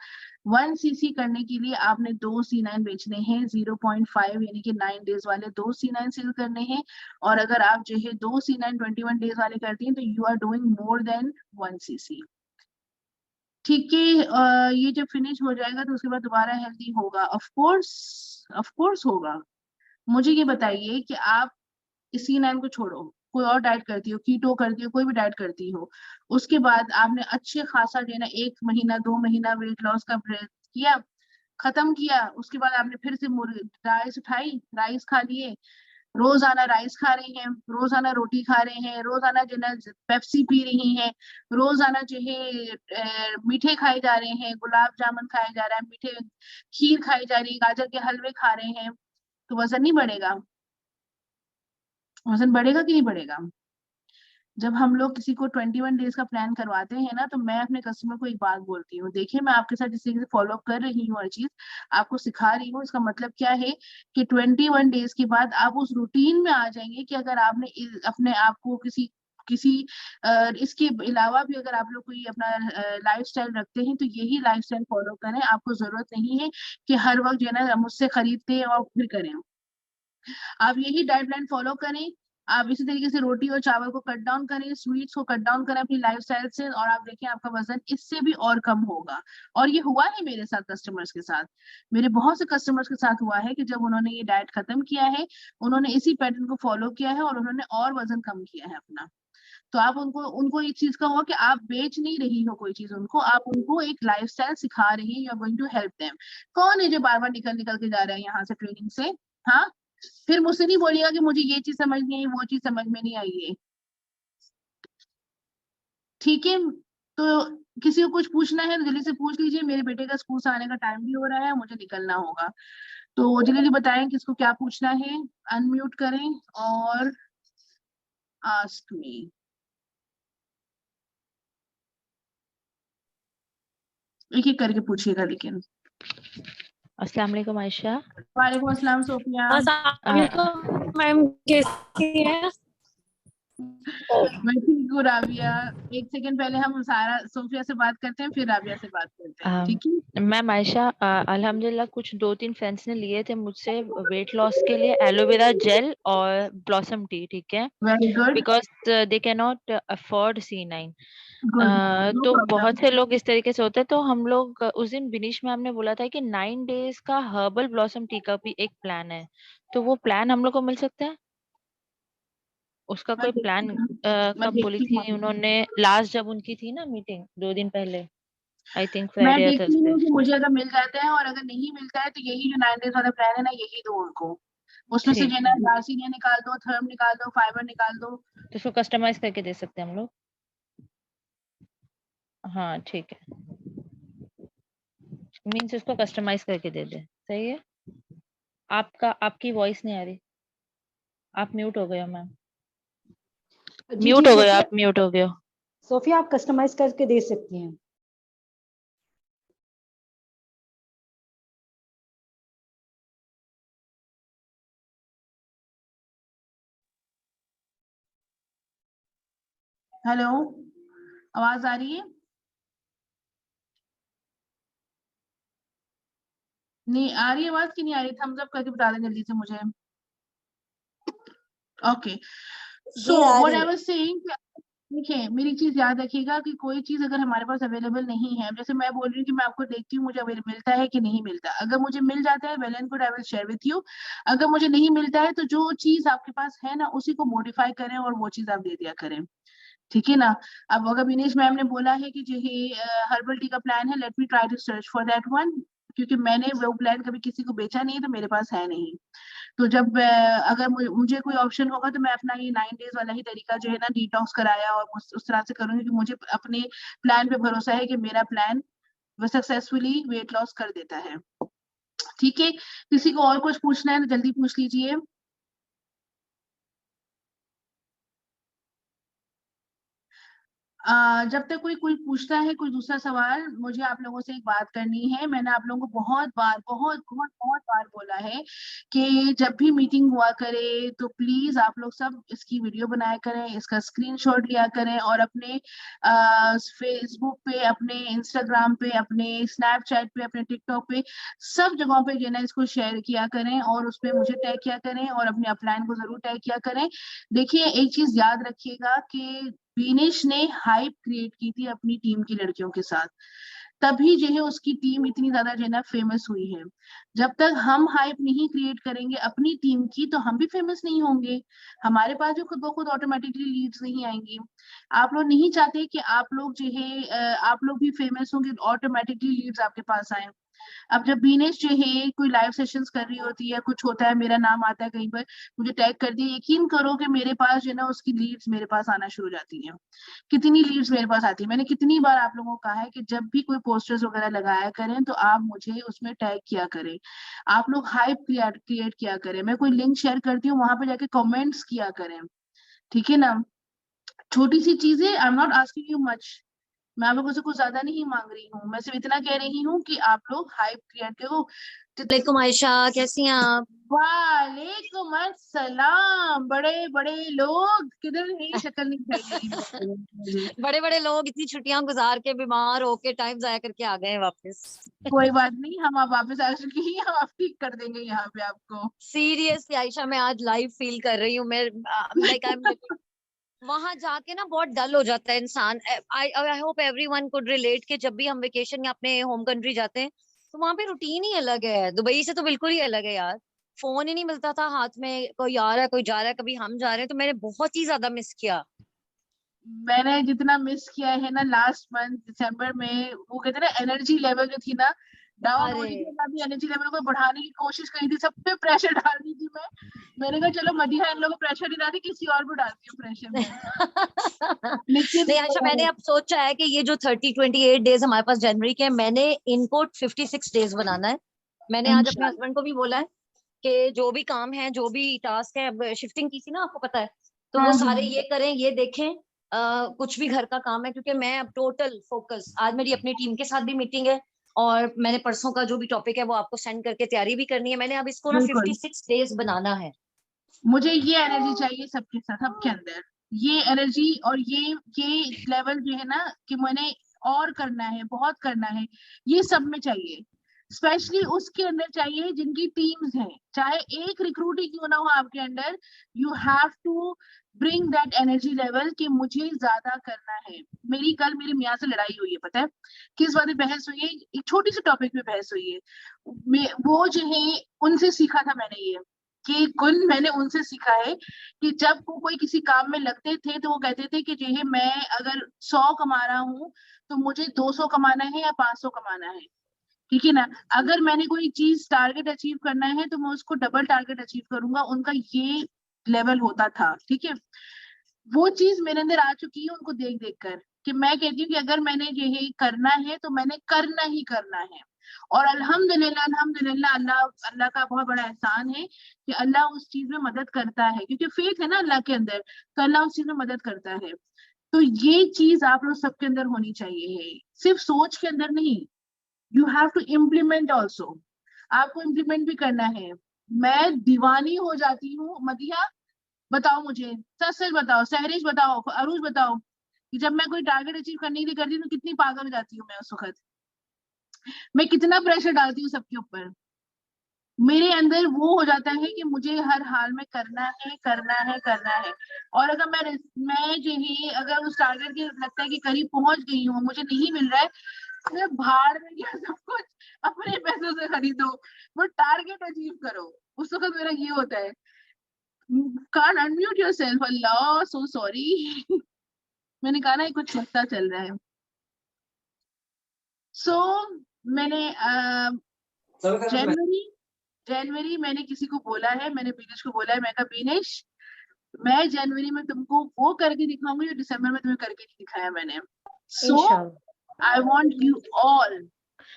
Speaker 1: 1 सीसी करने के लिए आपने 2 C9 बेचने हैं, 0.5 यानी कि 9 डेज वाले 2 C9 सेल करने हैं। और अगर आप जो है 2 C9 21 डेज वाले करती हैं तो you are doing more than 1 CC. ठीक है, ये जब फिनिश हो जाएगा तो उसके बाद दोबारा हेल्दी होगा, ऑफ कोर्स होगा। मुझे ये बताइए कि आप इस C9 को छोड़ो, कोई और डाइट करती हो, कीटो करती हो, कोई भी डाइट करती हो, उसके बाद आपने अच्छे खासा जो है ना 1 महीना 2 महीना वेट लॉस का प्रयास किया, खत्म किया, उसके बाद आपने फिर से राइस उठाई, राइस खा लिए, रोजाना राइस खा रही हैं, रोजाना रोटी खा रहे हैं, रोजाना जो है पेप्सी पी रही हैं, रोजाना जो है मीठे खाए जा रहे हैं, गुलाब जामुन खाए जा रहा है, मीठे खीर खाई जा रही है, गाजर के हलवे खा रहे हैं, तो वजन नहीं बढ़ेगा? वजन बढ़ेगा कि नहीं बढ़ेगा? जब हम लोग किसी को 21 डेज का प्लान करवाते हैं ना, तो मैं अपने कस्टमर को एक बात बोलती हूँ, देखिए मैं आपके साथ जिस तरीके से फॉलो अप कर रही हूँ, हर चीज आपको सिखा रही हूँ, इसका मतलब क्या है कि 21 डेज के बाद आप उस रूटीन में आ जाएंगे कि अगर आपने अपने आप को किसी किसी इसके अलावा भी अगर आप लोग कोई अपना लाइफस्टाइल रखते हैं तो यही लाइफस्टाइल फॉलो करें, आपको जरूरत नहीं है कि हर वक्त जो है ना मुझसे खरीदते और फिर करें। आप यही डाइट प्लान फॉलो करें, आप इसी तरीके से रोटी और चावल को कट डाउन करें, स्वीट्स को कट डाउन करें अपनी लाइफस्टाइल से, और आप देखें आपका वजन इससे भी और कम होगा। और ये हुआ है मेरे साथ, कस्टमर्स के साथ, मेरे बहुत से कस्टमर्स के साथ हुआ है कि जब उन्होंने ये डाइट खत्म किया है, उन्होंने इसी पैटर्न को फॉलो किया है और उन्होंने और वजन कम किया है अपना। तो आप उनको उनको इस चीज का हुआ कि आप बेच नहीं रही हो कोई चीज उनको, आप उनको एक लाइफस्टाइल सिखा रही हैं, you are going to help them. कौन है जो बार बार निकल निकल के जा रहा है यहाँ से ट्रेनिंग से? हाँ, फिर मुझसे नहीं बोलिएगा कि मुझे ये चीज समझ नहीं आई, वो चीज समझ में नहीं आई है, ठीक है। तो किसी को कुछ पूछना है तो जल्दी से पूछ लीजिए, मेरे बेटे का स्कूल से आने का टाइम भी हो रहा है, मुझे निकलना होगा। तो जल्दी जल्दी बताएं किसको क्या पूछना है, अनम्यूट करें और आस्क मी। एक एक करके पूछिएगा लेकिन।
Speaker 2: अस्सलाम वालेकुम आयशा।
Speaker 1: वालेकुम अस्सलाम सोफिया।
Speaker 2: मैम कैसी हैं?
Speaker 1: मैं ठीक हूँ राबिया। एक सेकंड पहले हम सारा सोफिया से बात करते हैं, फिर राबिया से बात करते हैं, ठीक है?
Speaker 2: मैम आयशा, अल्हम्दुलिल्लाह कुछ 2-3 फ्रेंड्स ने लिए थे मुझसे वेट लॉस के लिए एलोवेरा जेल और ब्लॉसम टी, ठीक है,
Speaker 1: very good.
Speaker 2: Because they can not afford C9।
Speaker 1: Good, no
Speaker 2: तो
Speaker 1: प्रॉब्लम।
Speaker 2: बहुत से लोग इस तरीके से होते हैं, तो हम लोग उस दिन बिनीश मैम ने बोला था कि 9 डेज का हर्बल ब्लॉसम टी का भी एक प्लान है, तो वो प्लान हम लोग को मिल सकता है? उसका
Speaker 1: मैं
Speaker 2: कोई
Speaker 1: देखती
Speaker 2: प्लान
Speaker 1: हूँ, मैं
Speaker 2: कब बोली
Speaker 1: देखती
Speaker 2: थी
Speaker 1: हूँ।
Speaker 2: उन्होंने? लास्ट जब उनकी थी ना मीटिंग 2 दिन पहले, आई थिंक
Speaker 1: मैं
Speaker 2: फ्राइडे या
Speaker 1: देखती
Speaker 2: थर्सडे।
Speaker 1: हूँ कि मुझे अगर मिल जाता है, और अगर नहीं मिलता है तो यही जो 9 डेज वाला प्लान है ना, यही दो उनको। उसमें से जो
Speaker 2: ठीक
Speaker 1: है
Speaker 2: है,
Speaker 1: ना गार्सिनिया निकाल दो, थर्म निकाल दो, फाइबर निकाल दो।
Speaker 2: तो इसको कस्टमाइज करके दे सकते हैं हम लोग? हाँ ठीक है, मीन्स इसको कस्टमाइज करके दे दे, सही है। आपकी वॉइस नहीं आ रही, आप म्यूट हो गए हो मैम,
Speaker 3: जी
Speaker 2: म्यूट
Speaker 3: जी
Speaker 2: हो गए,
Speaker 3: सोफिया,
Speaker 2: आप म्यूट हो गए हो।
Speaker 3: सोफिया आप कस्टमाइज करके दे सकती हैं।
Speaker 1: हेलो, आवाज आ रही है? नहीं आ रही आवाज की नहीं आ रही? थम्स अप करके बता दें जल्दी से मुझे। Okay, so
Speaker 3: ji uh
Speaker 1: what
Speaker 3: रही
Speaker 1: आई
Speaker 3: है।
Speaker 1: वाज सेइंग, देखिए मेरी चीज याद रखिएगा कि कोई चीज अगर हमारे पास अवेलेबल नहीं है, जैसे मैं बोल रही हूँ कि मैं आपको देखती हूँ मुझे मिलता है कि नहीं मिलता, अगर मुझे मिल जाता है well and good, I will share with you. अगर मुझे नहीं मिलता है तो जो चीज आपके पास है ना उसी को मॉडिफाई करें और वो चीज आप दे दिया करें, ठीक है ना। अब अगर विनेश मैम ने बोला है कि जो है हर्बल टी का प्लान है, let me try to search for that one. क्योंकि मैंने वो प्लान कभी किसी को बेचा नहीं है, तो मेरे पास है नहीं। तो जब अगर मुझे कोई ऑप्शन होगा तो मैं अपना ये 9 डेज वाला ही तरीका जो है ना डिटॉक्स कराया और उस तरह से करूंगी कि मुझे अपने प्लान पे भरोसा है कि मेरा प्लान वो सक्सेसफुली वेट लॉस कर देता है। ठीक है, किसी को और कुछ पूछना है तो जल्दी पूछ लीजिए। जब तक कोई पूछता है कोई दूसरा सवाल, मुझे आप लोगों से एक बात करनी है। मैंने आप लोगों को बहुत बार बहुत बार बोला है कि जब भी मीटिंग हुआ करे तो प्लीज आप लोग सब इसकी वीडियो बनाया करें, इसका स्क्रीनशॉट लिया करें और अपने फेसबुक पे, अपने इंस्टाग्राम पे, अपने स्नैपचैट पे, अपने टिकटॉक पे, सब जगहों पे जो है ना इसको शेयर किया करें और उसमें मुझे टैग किया करें और अपने अपलाइन को जरूर टैग किया करें। देखिए, एक चीज याद रखिएगा कि विनेश ने हाइप क्रिएट की थी अपनी टीम की लड़कियों के साथ, तभी जो है उसकी टीम इतनी ज्यादा जो है ना फेमस हुई है। जब तक हम हाइप नहीं क्रिएट करेंगे अपनी टीम की तो हम भी फेमस नहीं होंगे, हमारे पास जो खुद ब खुद ऑटोमेटिकली लीड्स नहीं आएंगी। आप लोग नहीं चाहते कि आप लोग जो है आप लोग भी फेमस होंगे, ऑटोमेटिकली लीड्स आपके पास आए। अब जब बीनेश जो है कोई लाइव सेशंस कर रही होती है, कुछ होता है, मेरा नाम आता है कहीं पर, मुझे टैग कर दिया, यकीन करो कि मेरे पास जो है ना उसकी लीड्स मेरे पास आना शुरू हो जाती हैं। कितनी लीड्स मेरे पास आती है, मैंने कितनी बार आप लोगों को कहा है कि जब भी कोई पोस्टर्स वगैरह लगाया करें तो आप मुझे उसमें टैग किया करें, आप लोग हाइप क्रिएट किया करें, मैं कोई लिंक शेयर करती हूँ वहां पर जाके कमेंट्स किया करें। ठीक है ना, छोटी सी चीजें, I am not asking you much, मैं आप लोगों से कुछ ज्यादा नहीं मांग रही हूँ, मैं सिर्फ इतना कह रही हूँ कि आप लोग हाइप क्रिएट करो।
Speaker 4: वालेकुम आयशा, कैसी हैं आप?
Speaker 1: वालेकुम अस्सलाम, बड़े बड़े लोग किधर है, शक्ल नहीं चाहिए।
Speaker 4: बड़े बड़े लोग इतनी छुट्टियां गुजार के बीमार होके टाइम जाया करके आ गए हैं वापस।
Speaker 1: कोई बात नहीं, हम आप वापस आ चुकी हैं, हम आप ठीक कर देंगे यहाँ पे आपको।
Speaker 4: सीरियसली आयशा, मैं आज लाइव फील कर रही हूँ। मैं लाइक आई एम वहां जाके ना बहुत डल हो जाता है इंसान। I hope everyone could relate कि जब भी हम वेकेशन या अपने होम कंट्री जाते हैं तो वहां पे रूटीन ही अलग है। दुबई से तो बिल्कुल ही अलग है यार। फोन ही नहीं मिलता था हाथ में, कोई आ रहा है कोई जा रहा है, कभी हम जा रहे हैं, तो मैंने बहुत ही ज्यादा मिस किया।
Speaker 1: मैंने जितना मिस किया है ना लास्ट मंथ दिसंबर में, वो कहते हैं ना एनर्जी लेवल जो थी ना डाउन हो
Speaker 4: अरे
Speaker 1: रही थी, मैं भी एनर्जी लेवल को बढ़ाने की कोशिश करी थी, सब पे प्रेशर डाल दी थी मैंने कहा चलो मदीहा इन लोगों को प्रेशर नहीं डालती, किसी और को डालती हूँ प्रेशर में। लेकिन
Speaker 4: नहीं आयशा, मैंने अब सोचा है कि ये जो 28 डेज हमारे पास जनवरी के हैं, मैंने इनको 56 डेज बनाना है। मैंने आज अपने हस्बैंड को भी बोला है कि जो भी काम है, जो भी टास्क है, अब शिफ्टिंग की थी ना, आपको पता है, तो वो सारे ये करें, ये देखें। कुछ भी घर का काम है, क्योंकि मैं अब टोटल फोकस, आज मेरी अपनी टीम के साथ भी मीटिंग है और मैंने परसों का जो भी टॉपिक है वो आपको सेंड करके तैयारी भी करनी है। मैंने अब इसको ना
Speaker 1: बिल्कुल
Speaker 4: 56 डेज बनाना है।
Speaker 1: मुझे ये एनर्जी चाहिए सबके साथ, सबके अंदर ये एनर्जी और ये लेवल जो है ना कि मैंने और करना है, बहुत करना है, ये सब में चाहिए। स्पेशली उसके अंदर चाहिए जिनकी टीम्स हैं, चाहे एक रिक्रूट ही क्यों ना हो आपके under, you have to bring that energy level कि मुझे ज्यादा करना है। कल मेरी मियाँ से लड़ाई हुई है, पता है किस बात पे बहस हुई है, एक छोटी सी टॉपिक पे बहस हुई है। वो जो है उनसे सीखा था मैंने ये, कि गुण मैंने उनसे सीखा है कि जब वो कोई किसी काम में लगते थे तो वो कहते थे कि जो है मैं अगर 100 कमा रहा हूँ तो मुझे 200 कमाना है या 500 कमाना है। ठीक है ना, अगर मैंने कोई चीज टारगेट अचीव करना है तो मैं उसको डबल टारगेट अचीव करूंगा, उनका ये लेवल होता था। ठीक है, वो चीज मेरे अंदर आ चुकी है उनको देख देख कर, कि मैं कहती हूँ कि अगर मैंने ये करना है तो मैंने करना ही करना है। और अल्हम्दुलिल्लाह अल्हम्दुलिल्लाह, अल्लाह अल्लाह का बहुत बड़ा एहसान है कि अल्लाह उस चीज में मदद करता है, क्योंकि फेथ है ना अल्लाह के अंदर, तो अल्लाह उस चीज में मदद करता है। तो ये चीज आप लोग सबके अंदर होनी चाहिए है, सिर्फ सोच के अंदर नहीं, you have to implement also, आपको इम्प्लीमेंट भी करना है। मैं दीवानी हो जाती हूँ मदिया, बताओ मुझे, सच सच बताओ, सहरिश बताओ, अरूज बताओ, कि जब मैं कोई टारगेट अचीव करने के लिए करती हूँ तो कितनी पागल हो जाती हूँ मैं उस वक्त, मैं कितना प्रेशर डालती हूँ सबके ऊपर। मेरे अंदर वो हो जाता है कि मुझे हर हाल में करना है करना है करना है। और अगर मैं जो है अगर उस टारगेट के लगता है कि करीब पहुंच गई हूँ, मुझे नहीं मिल रहा है, तो भाड़ में गया सब कुछ, अपने पैसों से खरीदो, वो टारगेट अचीव करो। उस वक्त मेरा ये होता है, can't unmute yourself, Allah so sorry. मैंने कहा ना ये कुछ मसला चल रहा है। सो मैंने जनवरी मैंने किसी को बोला है, मैंने बीनेश को बोला है, मैं कहा बीनेश मैं जनवरी में तुमको वो करके दिखाऊंगी जो दिसंबर में तुम्हें करके नहीं दिखाया मैंने. सो
Speaker 3: इंशाल्लाह.
Speaker 1: आई वांट यू ऑल,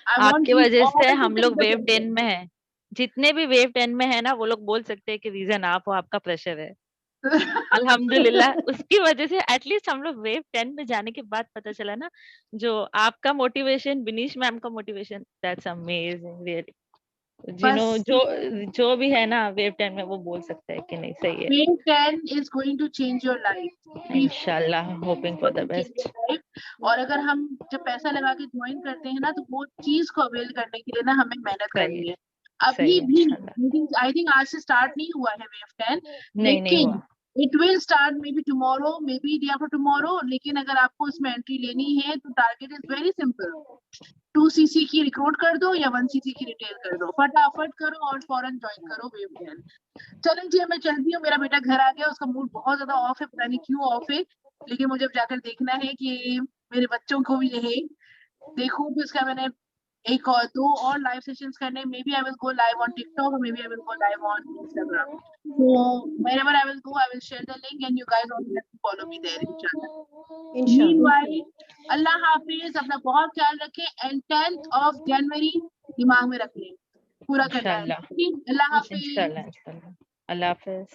Speaker 2: आपके वजह से हम लोग वेव 10 में है. जितने भी वेव 10 में है ना, वो लोग बोल सकते हैं कि रीजन आप हो, आपका प्रेशर है. अल्हम्दुलिल्लाह उसकी वजह से एटलीस्ट हम लोग वेव 10 में जाने के बाद पता चला ना, जो आपका मोटिवेशन, बिनीश मैम का मोटिवेशन, दैट्स अमेजिंग रियली. जो भी है ना वेव 10 में, वो बोल सकता है कि नहीं सही है.
Speaker 1: Wave 10 is going to change your life.
Speaker 2: इंशाल्लाह, होपिंग फॉर द बेस्ट.
Speaker 1: और अगर हम जब पैसा लगा के ज्वाइन करते हैं ना, तो वो चीज को अवेल करने के लिए ना हमें मेहनत करनी है. अभी भी आई थिंक आज से स्टार्ट नहीं हुआ है वेव 10, लेकिन it will start may be tomorrow, may be day after tomorrow. लेकिन अगर आपको इसमें एंट्री लेनी है तो target is very simple. 2cc की रिक्रूट कर दो या 1cc की रिटेल कर दो, फटाफट करो और फौरन ज्वाइन करो वेव 10. चलें जी, मैं चलती हूँ, मेरा बेटा घर आ गया, उसका मूड बहुत ज्यादा ऑफ है, पता नहीं क्यों ऑफ है, लेकिन मुझे अब जाकर देखना है कि मेरे बच्चों को भी यही देखूं. फिर इसका मैंने एक और 2 और लाइव सेशंस करने. Maybe I will go live on TikTok, maybe I will go live on Instagram. So wherever I will go, I will share the link and you guys also have to follow me there inshallah. Meanwhile, Allah Hafiz, अपना बहुत ख्याल रखें and 10th of January दिमाग में रख लें, पूरा करना है. अल्लाह हाफिज.
Speaker 2: इंशाल्लाह. अल्लाह हाफिज.